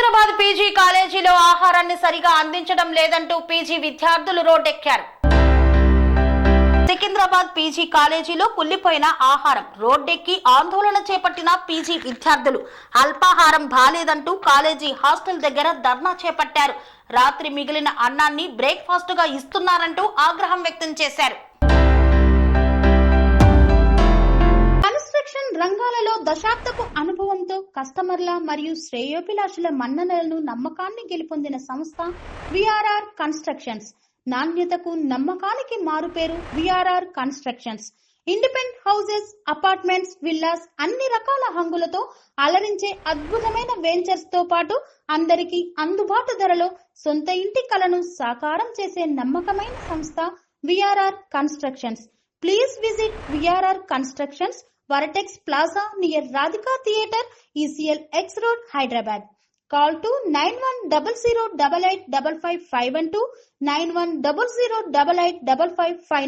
Secunderabad PG కాలేజీలో ఆహారాన్ని సరిగా అందించడం లేదంటూ పీజీ విద్యార్థులు రోడ్డెక్కారు. సికింద్రాబాద్ పీజీ కాలేజీలో కుళ్లిపోయిన ఆహారం రోడ్డెక్కి ఆందోళన చేపట్టిన పీజీ విద్యార్థులు అల్పాహారం బాలేదంటూ కాలేజీ హాస్టల్ దగ్గర ధర్నా చేపట్టారు. రాత్రి మిగిలిన అన్నాన్ని బ్రేక్ఫాస్ట్ గా ఇస్తున్నారంటూ ఆగ్రహం వ్యక్తం చేశారు. కన్స్ట్రక్షన్ రంగాలలో దశాబ్దపు అనుభవంతో కస్టమర్ల మరియు శ్రేయోభిలాషుల మన్ననలను నమ్మకాన్ని గెలుపొందిన సంస్థ విఆర్ఆర్ కన్స్ట్రక్షన్స్. నాణ్యతకు నమ్మకానికి మారుపేరు VRR constructions. Independent houses, apartments, villas అన్ని రకాల హంగులతో అలరించే అద్భుతమైన వెంచర్స్ తో పాటు అందరికీ అందుబాటు ధరలో సొంత ఇంటి కలను సాకారం చేసే నమ్మకమైన సంస్థ VRR constructions. Please visit VRR Constructions, Varatex Plaza near Radhika Theatre, ECL X Road, Hyderabad. Call to 9100885551 9100885559.